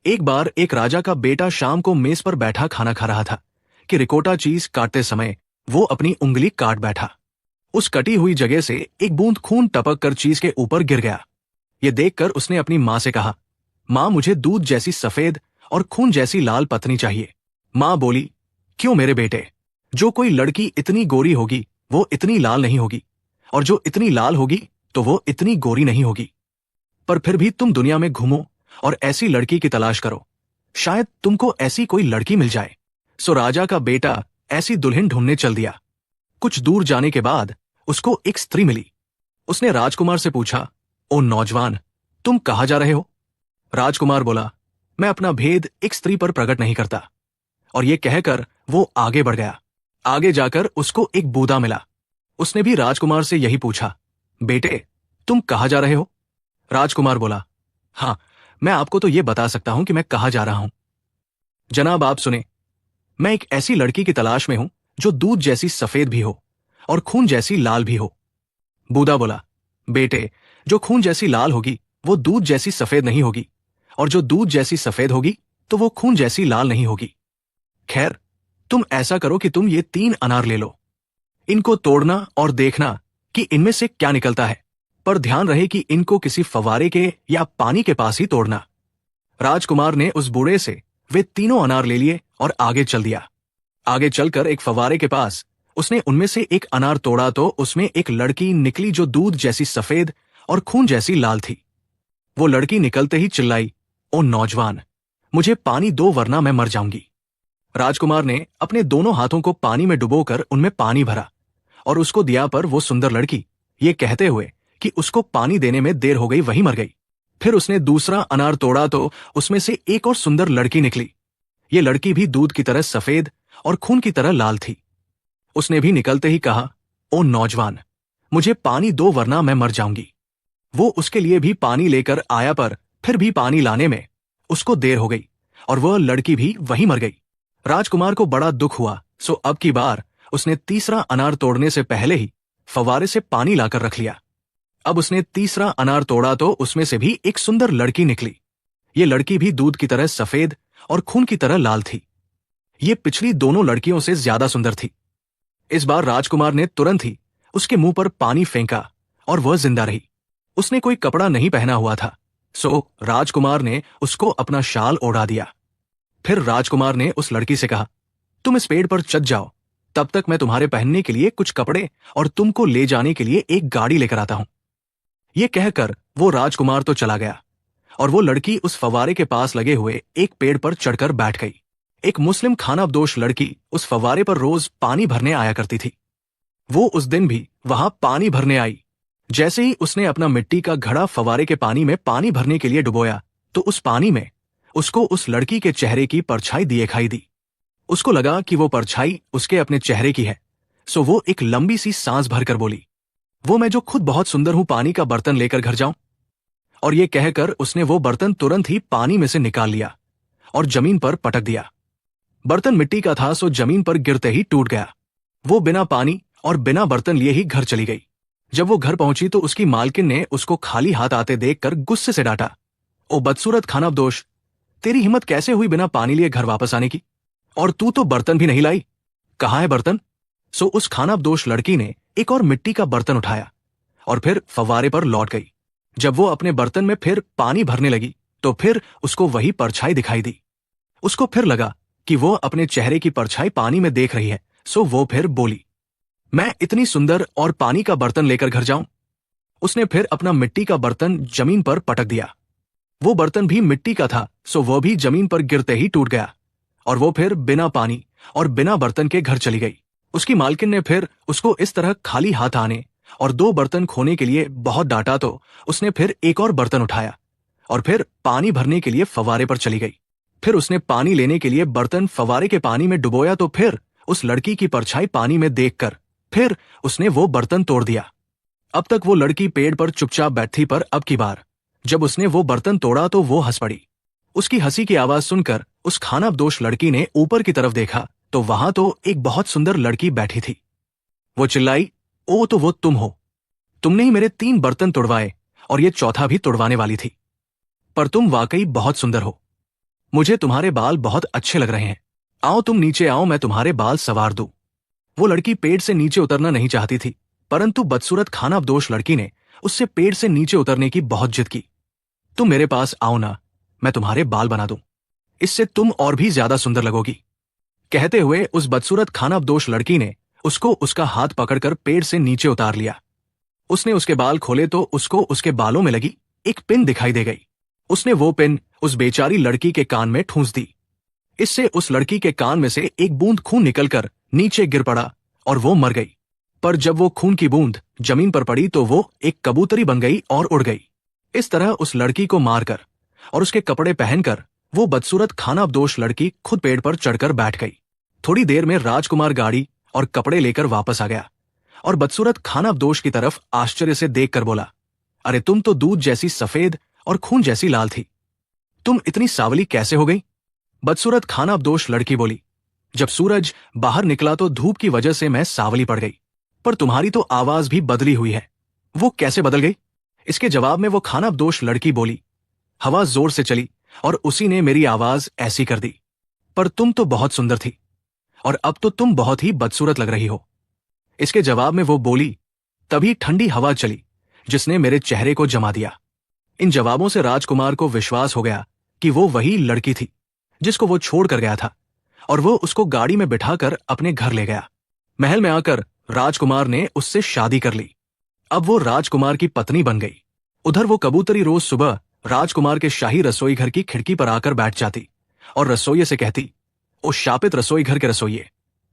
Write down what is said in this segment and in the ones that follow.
एक बार एक राजा का बेटा शाम को मेज पर बैठा खाना खा रहा था कि रिकोटा चीज काटते समय वो अपनी उंगली काट बैठा। उस कटी हुई जगह से एक बूंद खून टपक कर चीज के ऊपर गिर गया। ये देखकर उसने अपनी माँ से कहा, माँ मुझे दूध जैसी सफेद और खून जैसी लाल पत्नी चाहिए। माँ बोली, क्यों मेरे बेटे, जो कोई लड़की इतनी गोरी होगी वो इतनी लाल नहीं होगी, और जो इतनी लाल होगी तो वो इतनी गोरी नहीं होगी। पर फिर भी तुम दुनिया में घूमो और ऐसी लड़की की तलाश करो, शायद तुमको ऐसी कोई लड़की मिल जाए। सो राजा का बेटा ऐसी दुल्हन ढूंढने चल दिया। कुछ दूर जाने के बाद उसको एक स्त्री मिली। उसने राजकुमार से पूछा, ओ नौजवान, तुम कहाँ जा रहे हो? राजकुमार बोला, मैं अपना भेद एक स्त्री पर प्रकट नहीं करता। और ये कहकर वो आगे बढ़ गया। आगे जाकर उसको एक बूदा मिला। उसने भी राजकुमार से यही पूछा, बेटे तुम कहाँ जा रहे हो? राजकुमार बोला, हाँ, मैं आपको तो ये बता सकता हूं कि मैं कहाँ जा रहा हूं। जनाब आप सुने, मैं एक ऐसी लड़की की तलाश में हूं जो दूध जैसी सफेद भी हो और खून जैसी लाल भी हो। बूदा बोला, बेटे जो खून जैसी लाल होगी वो दूध जैसी सफेद नहीं होगी, और जो दूध जैसी सफेद होगी तो वो खून जैसी लाल नहीं होगी। खैर, तुम ऐसा करो कि तुम ये 3 अनार ले लो। इनको तोड़ना और देखना कि इनमें से क्या निकलता है, पर ध्यान रहे कि इनको किसी फव्वारे के या पानी के पास ही तोड़ना। राजकुमार ने उस बूढ़े से वे तीनों अनार ले लिए और आगे चल दिया। आगे चलकर एक फव्वारे के पास उसने उनमें से एक अनार तोड़ा तो उसमें एक लड़की निकली जो दूध जैसी सफेद और खून जैसी लाल थी। वो लड़की निकलते ही चिल्लाई, ओ नौजवान, मुझे पानी दो वरना मैं मर जाऊंगी। राजकुमार ने अपने दोनों हाथों को पानी में डुबोकर उनमें पानी भरा और उसको दिया, पर वो सुंदर लड़की ये कहते हुए कि उसको पानी देने में देर हो गई वहीं मर गई। फिर उसने दूसरा अनार तोड़ा तो उसमें से एक और सुंदर लड़की निकली। ये लड़की भी दूध की तरह सफेद और खून की तरह लाल थी। उसने भी निकलते ही कहा, ओ नौजवान, मुझे पानी दो वरना मैं मर जाऊंगी। वो उसके लिए भी पानी लेकर आया, पर फिर भी पानी लाने में उसको देर हो गई और वह लड़की भी वहीं मर गई। राजकुमार को बड़ा दुख हुआ, सो अब की बार उसने तीसरा अनार तोड़ने से पहले ही फव्वारे से पानी लाकर रख लिया। अब उसने तीसरा अनार तोड़ा तो उसमें से भी एक सुंदर लड़की निकली। ये लड़की भी दूध की तरह सफेद और खून की तरह लाल थी। ये पिछली दोनों लड़कियों से ज्यादा सुंदर थी। इस बार राजकुमार ने तुरंत ही उसके मुंह पर पानी फेंका और वह जिंदा रही। उसने कोई कपड़ा नहीं पहना हुआ था, सो राजकुमार ने उसको अपना शाल ओढ़ा दिया। फिर राजकुमार ने उस लड़की से कहा, तुम इस पेड़ पर चढ़ जाओ, तब तक मैं तुम्हारे पहनने के लिए कुछ कपड़े और तुमको ले जाने के लिए एक गाड़ी लेकर आता हूं। ये कहकर वो राजकुमार तो चला गया और वो लड़की उस फव्वारे के पास लगे हुए एक पेड़ पर चढ़कर बैठ गई। एक मुस्लिम खानाबदोश लड़की उस फव्वारे पर रोज पानी भरने आया करती थी। वो उस दिन भी वहां पानी भरने आई। जैसे ही उसने अपना मिट्टी का घड़ा फव्वारे के पानी में पानी भरने के लिए डुबोया तो उस पानी में उसको उस लड़की के चेहरे की परछाई दिखाई दी। उसको लगा कि वो परछाई उसके अपने चेहरे की है, सो वो एक लंबी सी सांस भरकर बोली, वो मैं जो खुद बहुत सुंदर हूं पानी का बर्तन लेकर घर जाऊं। और ये कहकर उसने वो बर्तन तुरंत ही पानी में से निकाल लिया और जमीन पर पटक दिया। बर्तन मिट्टी का था, सो जमीन पर गिरते ही टूट गया। वो बिना पानी और बिना बर्तन लिए ही घर चली गई। जब वो घर पहुंची तो उसकी मालकिन ने उसको खाली हाथ आते देखकर गुस्से से डांटा, ओ बदसूरत खानाबदोश, तेरी हिम्मत कैसे हुई बिना पानी लिए घर वापस आने की? और तू तो बर्तन भी नहीं लाई, कहाँ है बर्तन? सो उस खानाबदोश लड़की ने एक और मिट्टी का बर्तन उठाया और फिर फव्वारे पर लौट गई। जब वो अपने बर्तन में फिर पानी भरने लगी तो फिर उसको वही परछाई दिखाई दी। उसको फिर लगा कि वो अपने चेहरे की परछाई पानी में देख रही है, सो वो फिर बोली, मैं इतनी सुंदर और पानी का बर्तन लेकर घर जाऊं? उसने फिर अपना मिट्टी का बर्तन जमीन पर पटक दिया। वो बर्तन भी मिट्टी का था, सो वो भी जमीन पर गिरते ही टूट गया और वो फिर बिना पानी और बिना बर्तन के घर चली गई। उसकी मालकिन ने फिर उसको इस तरह खाली हाथ आने और 2 बर्तन खोने के लिए बहुत डांटा तो उसने फिर एक और बर्तन उठाया और फिर पानी भरने के लिए फव्वारे पर चली गई। फिर उसने पानी लेने के लिए बर्तन फव्वारे के पानी में डुबोया तो फिर उस लड़की की परछाई पानी में देखकर फिर उसने वो बर्तन तोड़ दिया। अब तक वो लड़की पेड़ पर चुपचाप बैठी, पर अब की बार जब उसने वो बर्तन तोड़ा तो वो हंस पड़ी। उसकी हंसी की आवाज सुनकर उस खानाबदोश लड़की ने ऊपर की तरफ देखा तो वहां तो एक बहुत सुंदर लड़की बैठी थी। वो चिल्लाई, ओ तो वो तुम हो, तुमने ही मेरे 3 बर्तन तोड़वाए और ये चौथा भी तोड़वाने वाली थी, पर तुम वाकई बहुत सुंदर हो। मुझे तुम्हारे बाल बहुत अच्छे लग रहे हैं। आओ तुम नीचे आओ, मैं तुम्हारे बाल संवार दूं। वो लड़की पेड़ से नीचे उतरना नहीं चाहती थी, परंतु बदसूरत खानाबदोश लड़की ने उससे पेड़ से नीचे उतरने की बहुत जिद की। तुम मेरे पास आओ ना, मैं तुम्हारे बाल बना दूं, इससे तुम और भी ज्यादा सुंदर लगोगी। कहते हुए उस बदसूरत खानाबदोश लड़की ने उसको उसका हाथ पकड़कर पेड़ से नीचे उतार लिया। उसने उसके बाल खोले तो उसको उसके बालों में लगी एक पिन दिखाई दे गई। उसने वो पिन उस बेचारी लड़की के कान में ठूंस दी। इससे उस लड़की के कान में से एक बूंद खून निकलकर नीचे गिर पड़ा और वो मर गई। पर जब वो खून की बूंद जमीन पर पड़ी तो वो एक कबूतरी बन गई और उड़ गई। इस तरह उस लड़की को मारकर और उसके कपड़े पहनकर वो बदसूरत खानाबदोश लड़की खुद पेड़ पर चढ़कर बैठ गई। थोड़ी देर में राजकुमार गाड़ी और कपड़े लेकर वापस आ गया और बदसूरत खानाबदोश की तरफ आश्चर्य से देखकर बोला, अरे तुम तो दूध जैसी सफेद और खून जैसी लाल थी, तुम इतनी सावली कैसे हो गई? बदसूरत खानाबदोश लड़की बोली, जब सूरज बाहर निकला तो धूप की वजह से मैं सावली पड़ गई, पर तुम्हारी तो आवाज भी बदली हुई है, वो कैसे बदल गई? इसके जवाब में वो खानाबदोश लड़की बोली, हवा जोर से चली और उसी ने मेरी आवाज ऐसी कर दी। पर तुम तो बहुत सुंदर थी और अब तो तुम बहुत ही बदसूरत लग रही हो। इसके जवाब में वो बोली, तभी ठंडी हवा चली जिसने मेरे चेहरे को जमा दिया। इन जवाबों से राजकुमार को विश्वास हो गया कि वो वही लड़की थी जिसको वो छोड़ कर गया था, और वो उसको गाड़ी में बिठाकर अपने घर ले गया। महल में आकर राजकुमार ने उससे शादी कर ली। अब वो राजकुमार की पत्नी बन गई। उधर वो कबूतरी रोज सुबह राजकुमार के शाही रसोई घर की खिड़की पर आकर बैठ जाती और रसोइये से कहती, ओ शापित रसोई घर के रसोइये,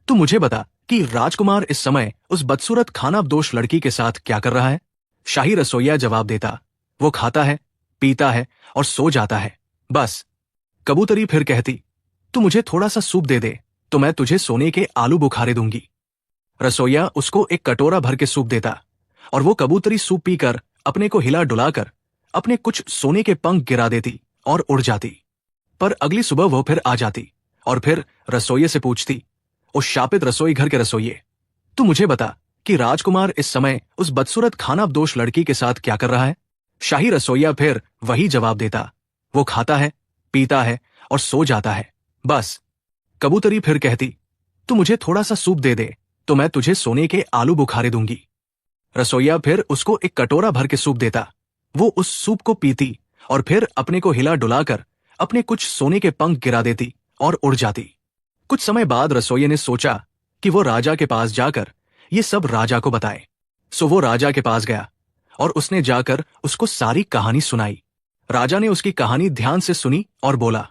तू मुझे बता कि राजकुमार इस समय उस बदसूरत खानाबदोश लड़की के साथ क्या कर रहा है? शाही रसोइया जवाब देता, वो खाता है, पीता है और सो जाता है, बस। कबूतरी फिर कहती, तू मुझे थोड़ा सा सूप दे दे तो मैं तुझे सोने के आलू बुखारे दूंगी। रसोइया उसको एक कटोरा भर के सूप देता और वो कबूतरी सूप पीकर अपने को हिला डुलाकर अपने कुछ सोने के पंख गिरा देती और उड़ जाती। पर अगली सुबह वो फिर आ जाती और फिर रसोइये से पूछती, उस शापित रसोई घर के रसोइये, तू मुझे बता कि राजकुमार इस समय उस बदसूरत खानाबदोश लड़की के साथ क्या कर रहा है? शाही रसोइया फिर वही जवाब देता, वो खाता है, पीता है और सो जाता है, बस। कबूतरी फिर कहती, तू मुझे थोड़ा सा सूप दे दे तो मैं तुझे सोने के आलू बुखारे दूंगी। रसोइया फिर उसको एक कटोरा भर के सूप देता। वो उस सूप को पीती और फिर अपने को हिला डुलाकर अपने कुछ सोने के पंख गिरा देती और उड़ जाती। कुछ समय बाद रसोइये ने सोचा कि वो राजा के पास जाकर ये सब राजा को बताए। सो वो राजा के पास गया और उसने जाकर उसको सारी कहानी सुनाई। राजा ने उसकी कहानी ध्यान से सुनी और बोला,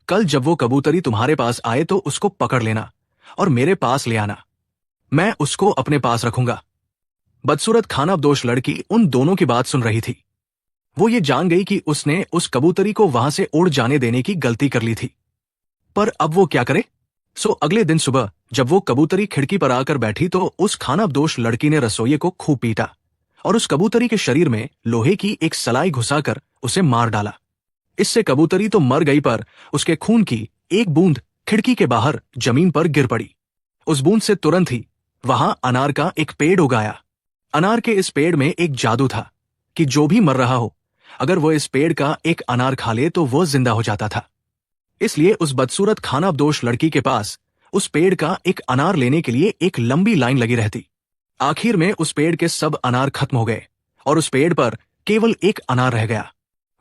कल जब वो कबूतरी तुम्हारे पास आए तो उसको पकड़ लेना और मेरे पास ले आना, मैं उसको अपने पास रखूंगा। बदसूरत खानाबदोश लड़की उन दोनों की बात सुन रही थी। वो ये जान गई कि उसने उस कबूतरी को वहां से उड़ जाने देने की गलती कर ली थी, पर अब वो क्या करे? सो अगले दिन सुबह जब वो कबूतरी खिड़की पर आकर बैठी तो उस खानाबदोश लड़की ने रसोइये को खूब पीटा और उस कबूतरी के शरीर में लोहे की एक सलाई घुसाकर उसे मार डाला। इससे कबूतरी तो मर गई, पर उसके खून की एक बूंद खिड़की के बाहर जमीन पर गिर पड़ी। उस बूंद से तुरंत ही वहां अनार का एक पेड़ उगाया। अनार के इस पेड़ में एक जादू था कि जो भी मर रहा हो, अगर वो इस पेड़ का एक अनार खा ले तो वो जिंदा हो जाता था। इसलिए उस बदसूरत खानाबदोश लड़की के पास उस पेड़ का एक अनार लेने के लिए एक लंबी लाइन लगी रहती। आखिर में उस पेड़ के सब अनार खत्म हो गए और उस पेड़ पर केवल एक अनार रह गया।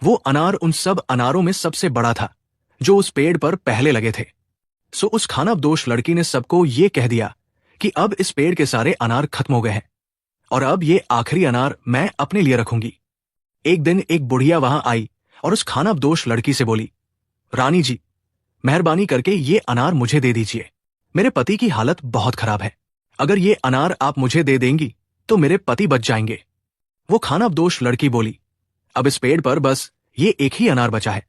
वो अनार उन सब अनारों में सबसे बड़ा था जो उस पेड़ पर पहले लगे थे। सो उस खानाबदोश लड़की ने सबको ये कह दिया कि अब इस पेड़ के सारे अनार खत्म हो गए हैं और अब ये आखिरी अनार मैं अपने लिए रखूंगी। एक दिन एक बुढ़िया वहां आई और उस खानाबदोश लड़की से बोली, रानी जी, मेहरबानी करके ये अनार मुझे दे दीजिए, मेरे पति की हालत बहुत खराब है, अगर ये अनार आप मुझे दे देंगी तो मेरे पति बच जाएंगे। वो खानाबदोश लड़की बोली, अब इस पेड़ पर बस ये एक ही अनार बचा है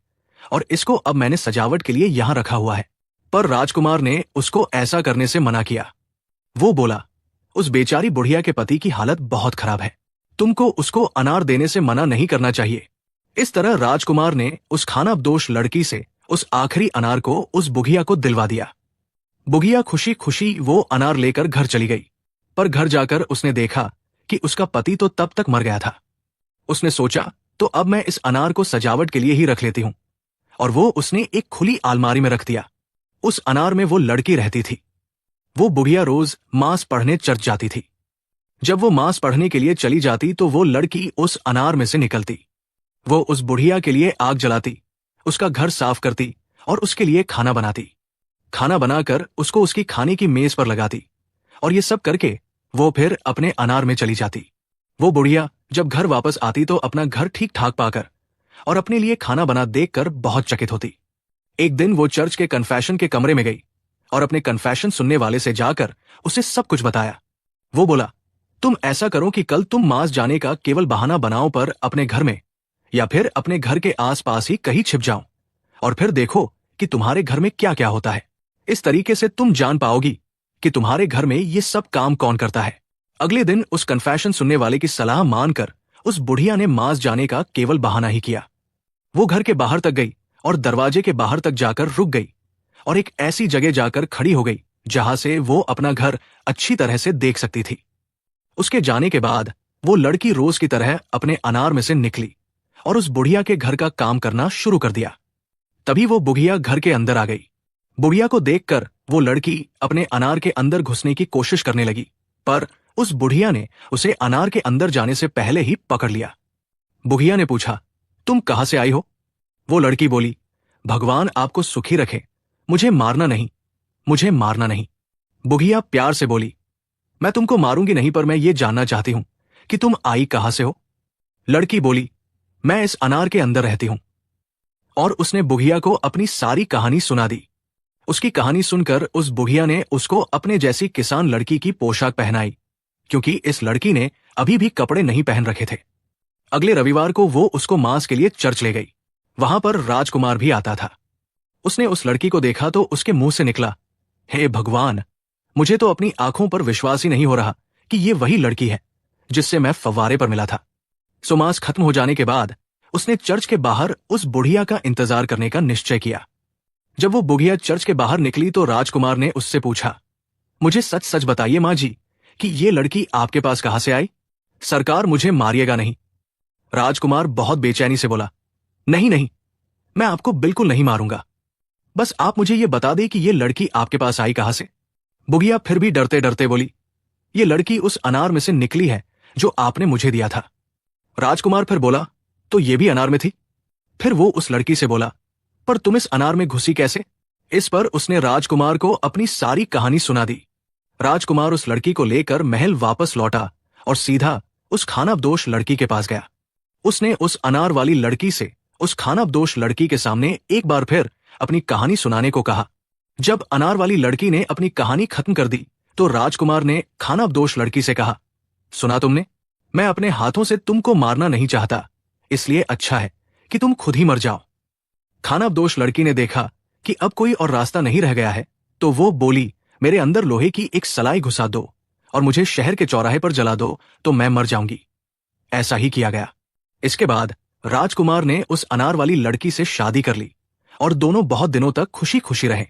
और इसको अब मैंने सजावट के लिए यहां रखा हुआ है। पर राजकुमार ने उसको ऐसा करने से मना किया। वो बोला, उस बेचारी बुढ़िया के पति की हालत बहुत खराब है, तुमको उसको अनार देने से मना नहीं करना चाहिए। इस तरह राजकुमार ने उस खानाबदोश लड़की से उस आखिरी अनार को उस बुढ़िया को दिलवा दिया। बुढ़िया खुशी खुशी वो अनार लेकर घर चली गई, पर घर जाकर उसने देखा कि उसका पति तो तब तक मर गया था। उसने सोचा, तो अब मैं इस अनार को सजावट के लिए ही रख लेती हूं और वो उसने एक खुली अलमारी में रख दिया। उस अनार में वो लड़की रहती थी। वो बुढ़िया रोज मांस पढ़ने चर्च जाती थी। जब वो मांस पढ़ने के लिए चली जाती तो वो लड़की उस अनार में से निकलती। वो उस बुढ़िया के लिए आग जलाती, उसका घर साफ करती और उसके लिए खाना बनाती। खाना बनाकर उसको उसकी खाने की मेज पर लगाती और ये सब करके वो फिर अपने अनार में चली जाती। वो बुढ़िया जब घर वापस आती तो अपना घर ठीक ठाक पाकर और अपने लिए खाना बना देखकर बहुत चकित होती। एक दिन वो चर्च के कन्फेशन के कमरे में गई और अपने कन्फेशन सुनने वाले से जाकर उसे सब कुछ बताया। वो बोला, तुम ऐसा करो कि कल तुम मास जाने का केवल बहाना बनाओ पर अपने घर में या फिर अपने घर के आसपास ही कहीं छिप जाओ और फिर देखो कि तुम्हारे घर में क्या क्या होता है। इस तरीके से तुम जान पाओगी कि तुम्हारे घर में ये सब काम कौन करता है। अगले दिन उस कन्फेशन सुनने वाले की सलाह मानकर उस बुढ़िया ने मास जाने का केवल बहाना ही किया। वो घर के बाहर तक गई और दरवाजे के बाहर तक जाकर रुक गई और एक ऐसी जगह जाकर खड़ी हो गई जहां से वो अपना घर अच्छी तरह से देख सकती थी। उसके जाने के बाद वो लड़की रोज की तरह अपने अनार में से निकली और उस बुढ़िया के घर का काम करना शुरू कर दिया। तभी वो बुढ़िया घर के अंदर आ गई। बुढ़िया को देखकर वो लड़की अपने अनार के अंदर घुसने की कोशिश करने लगी, पर उस बुढ़िया ने उसे अनार के अंदर जाने से पहले ही पकड़ लिया। बुढ़िया ने पूछा, तुम कहां से आई हो? वो लड़की बोली, भगवान आपको सुखी रखे, मुझे मारना नहीं, मुझे मारना नहीं। बुढ़िया प्यार से बोली, मैं तुमको मारूंगी नहीं, पर मैं ये जानना चाहती हूं कि तुम आई कहां से हो? लड़की बोली, मैं इस अनार के अंदर रहती हूं। और उसने बुढ़िया को अपनी सारी कहानी सुना दी। उसकी कहानी सुनकर उस बुढ़िया ने उसको अपने जैसी किसान लड़की की पोशाक पहनाई, क्योंकि इस लड़की ने अभी भी कपड़े नहीं पहन रखे थे। अगले रविवार को वो उसको मांस के लिए चर्च ले गई। वहां पर राजकुमार भी आता था। उसने उस लड़की को देखा तो उसके मुंह से निकला, हे भगवान, मुझे तो अपनी आंखों पर विश्वास ही नहीं हो रहा कि ये वही लड़की है जिससे मैं फव्वारे पर मिला था। सो मांस खत्म हो जाने के बाद उसने चर्च के बाहर उस बुढ़िया का इंतजार करने का निश्चय किया। जब वो बुढ़िया चर्च के बाहर निकली तो राजकुमार ने उससे पूछा, मुझे सच सच बताइए मां जी कि ये लड़की आपके पास कहां से आई? सरकार मुझे मारिएगा नहीं। राजकुमार बहुत बेचैनी से बोला, नहीं नहीं, मैं आपको बिल्कुल नहीं मारूंगा, बस आप मुझे ये बता दें कि ये लड़की आपके पास आई कहां से? बुढ़िया फिर भी डरते डरते बोली, ये लड़की उस अनार में से निकली है जो आपने मुझे दिया था। राजकुमार फिर बोला, तो ये भी अनार में थी? फिर वो उस लड़की से बोला, पर तुम इस अनार में घुसी कैसे? इस पर उसने राजकुमार को अपनी सारी कहानी सुना दी। राजकुमार उस लड़की को लेकर महल वापस लौटा और सीधा उस खानाबदोश लड़की के पास गया। उसने उस अनार वाली लड़की से उस खानाबदोश लड़की के सामने एक बार फिर अपनी कहानी सुनाने को कहा। जब अनार वाली लड़की ने अपनी कहानी खत्म कर दी तो राजकुमार ने खानाबदोश लड़की से कहा, सुना तुमने? मैं अपने हाथों से तुमको मारना नहीं चाहता, इसलिए अच्छा है कि तुम खुद ही मर जाओ। खानाबदोश लड़की ने देखा कि अब कोई और रास्ता नहीं रह गया है तो वो बोली, मेरे अंदर लोहे की एक सलाई घुसा दो और मुझे शहर के चौराहे पर जला दो तो मैं मर जाऊंगी। ऐसा ही किया गया। इसके बाद राजकुमार ने उस अनार वाली लड़की से शादी कर ली और दोनों बहुत दिनों तक खुशी खुशी रहे।